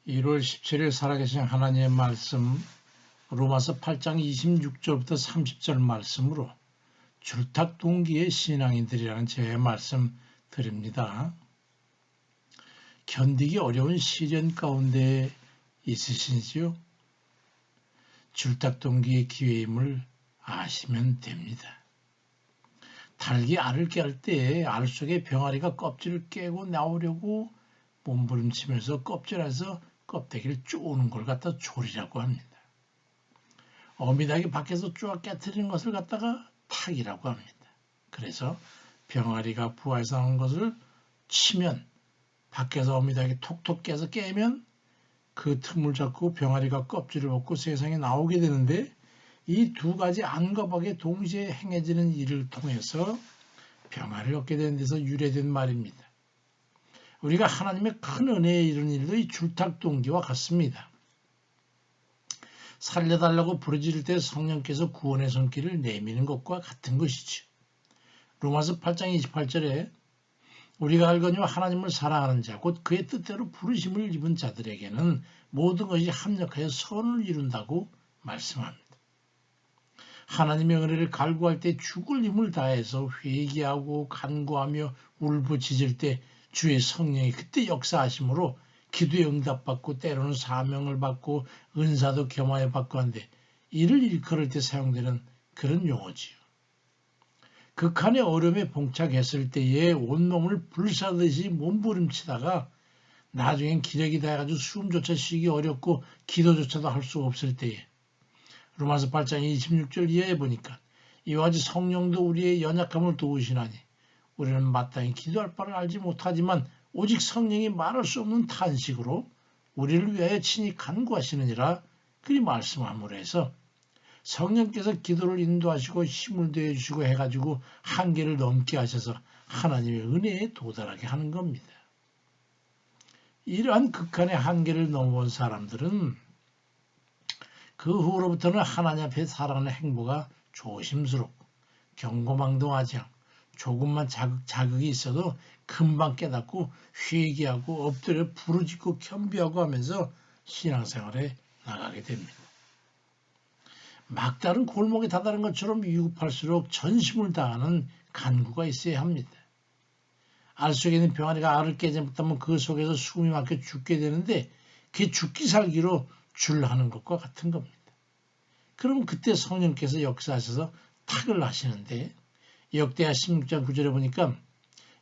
1월 17일 살아계신 하나님의 말씀 로마서 8장 26절부터 30절 말씀으로 줄탁동기의 신앙인들이라는 제 말씀 드립니다. 견디기 어려운 시련 가운데 있으신지요? 줄탁동기의 기회임을 아시면 됩니다. 닭이 알을 깰 때 알 속에 병아리가 껍질을 깨고 나오려고 몸부림치면서 껍질에서 껍데기를 쪼는 걸 갖다 조리라고 합니다. 어미닭이 밖에서 쪼아 깨트리는 것을 갖다가 탁이라고 합니다. 그래서 병아리가 부화해서 나온 것을 치면 밖에서 어미닭이 톡톡 깨서 깨면 그 틈을 잡고 병아리가 껍질을 벗고 세상에 나오게 되는데 이 두 가지 안과 밖에 동시에 행해지는 일을 통해서 병아리를 얻게 되는 데서 유래된 말입니다. 우리가 하나님의 큰 은혜에 이른 일도 이 줄탁동기와 같습니다. 살려달라고 부르짖을 때 성령께서 구원의 손길을 내미는 것과 같은 것이죠. 로마서 8장 28절에 우리가 알거니와 하나님을 사랑하는 자 곧 그의 뜻대로 부르심을 입은 자들에게는 모든 것이 합력하여 선을 이룬다고 말씀합니다. 하나님의 은혜를 갈구할 때 죽을 힘을 다해서 회개하고 간구하며 울부짖을 때 주의 성령이 그때 역사하심으로 기도에 응답받고 때로는 사명을 받고 은사도 겸하여 받고 한데 이를 일컬을 때 사용되는 그런 용어지요. 극한의 어려움에 봉착했을 때에 온몸을 불사듯이 몸부림치다가 나중엔 기력이 다해가지고 숨조차 쉬기 어렵고 기도조차도 할 수 없을 때에 로마서 8장 26절 이하에 보니까 이와 같이 성령도 우리의 연약함을 도우시나니 우리는 마땅히 기도할 바를 알지 못하지만 오직 성령이 말할 수 없는 탄식으로 우리를 위하여 친히 간구하시느니라 그리 말씀함으로 해서 성령께서 기도를 인도하시고 힘을 더해주시고 해가지고 한계를 넘게 하셔서 하나님의 은혜에 도달하게 하는 겁니다. 이러한 극한의 한계를 넘어온 사람들은 그 후로부터는 하나님 앞에 살아가는 행보가 조심스럽고 경고망동하지 않고 조금만 자극이 있어도 금방 깨닫고 회개하고 엎드려 부르짖고 겸비하고 하면서 신앙생활에 나가게 됩니다. 막다른 골목에 다다른 것처럼 위급할수록 전심을 다하는 간구가 있어야 합니다. 알 속에 있는 병아리가 알을 깨지 못하면 그 속에서 숨이 막혀 죽게 되는데 그게 죽기 살기로 줄하는 것과 같은 겁니다. 그럼 그때 성령께서 역사하셔서 탁을 하시는데 역대하 16장 9절에 보니까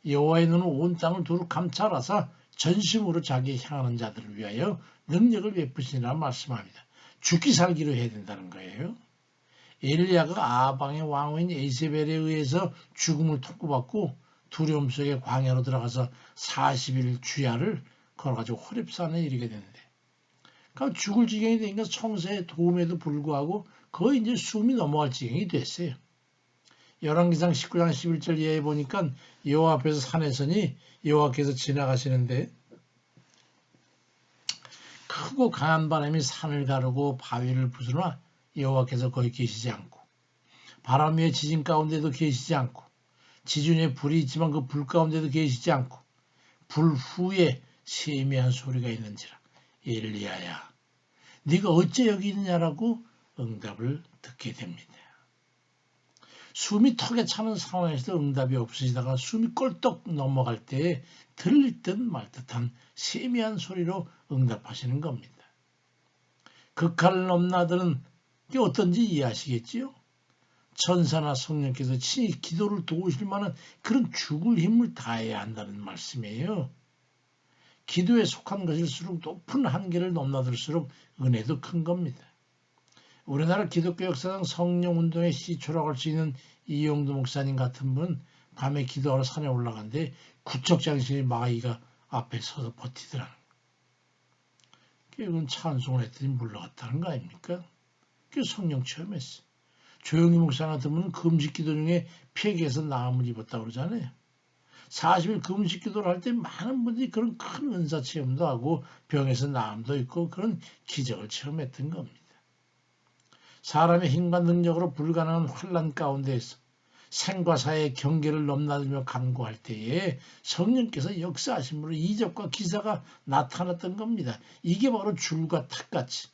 여호와의 눈은 온 땅을 두루 감찰하사 전심으로 자기에 향하는 자들을 위하여 능력을 베푸시니라 말씀합니다. 죽기 살기로 해야 된다는 거예요. 엘리야가 아방의 왕후인 에이세벨에 의해서 죽음을 통고받고 두려움 속에 광야로 들어가서 40일 주야를 걸어가지고 호렙산에 이르게 되는데 그러니까 죽을 지경이 되니까 청서의 도움에도 불구하고 거의 이제 숨이 넘어갈 지경이 됐어요. 열왕기상 19장 11절 이하에 보니까 여호와 앞에서 산에 서니 여호와께서 지나가시는데 크고 강한 바람이 산을 가르고 바위를 부수나 여호와께서 거기 계시지 않고 바람 위에 지진 가운데도 계시지 않고 지진 위에 불이 있지만 그 불 가운데도 계시지 않고 불 후에 세미한 소리가 있는지라 엘리야야 네가 어째 여기 있느냐라고 응답을 듣게 됩니다. 숨이 턱에 차는 상황에서도 응답이 없으시다가 숨이 꼴떡 넘어갈 때에 들릴 듯 말 듯한 세미한 소리로 응답하시는 겁니다. 극한을 넘나드는 게 어떤지 이해하시겠지요? 천사나 성령께서 친히 기도를 도우실 만한 그런 죽을 힘을 다해야 한다는 말씀이에요. 기도에 속한 것일수록 높은 한계를 넘나들수록 은혜도 큰 겁니다. 우리나라 기독교 역사상 성령운동의 시초라고 할 수 있는 이용두 목사님 같은 분은 밤에 기도하러 산에 올라갔는데 구척장신의 마귀가 앞에 서서 버티더라는 거예요. 그건 찬송을 했더니 물러갔다는 거 아닙니까? 그 성령 체험했어요. 조영희 목사 같은 분은 금식기도 중에 폐기해서 나음을 입었다고 그러잖아요. 40일 금식기도를 할 때 많은 분들이 그런 큰 은사 체험도 하고 병에서 나음도 있고 그런 기적을 체험했던 겁니다. 사람의 힘과 능력으로 불가능한 환난 가운데에서 생과 사의 경계를 넘나들며 간구할 때에 성령께서 역사하심으로 이적과 기사가 나타났던 겁니다. 이게 바로 줄과 탁같이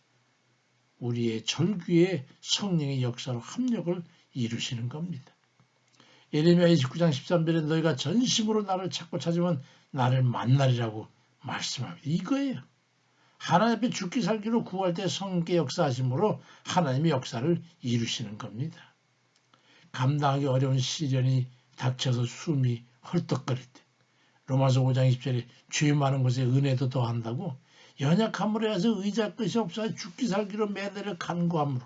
우리의 절규에 성령의 역사로 합력을 이루시는 겁니다. 예레미야 29장 13절에 너희가 전심으로 나를 찾고 찾으면 나를 만나리라고 말씀합니다. 이거예요. 하나님 앞에 죽기 살기로 구할 때 성령께 역사하심으로 하나님의 역사를 이루시는 겁니다. 감당하기 어려운 시련이 닥쳐서 숨이 헐떡거릴 때 로마서 5장 20절에 죄 많은 곳에 은혜도 더한다고 연약함으로 해서 의지할 것이 없어 죽기 살기로 매달려 간구함으로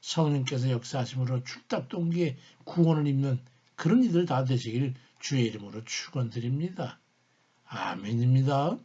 성령께서 역사하심으로 출답동기에 구원을 입는 그런 이들 다 되시길 주의 이름으로 축원드립니다. 아멘입니다.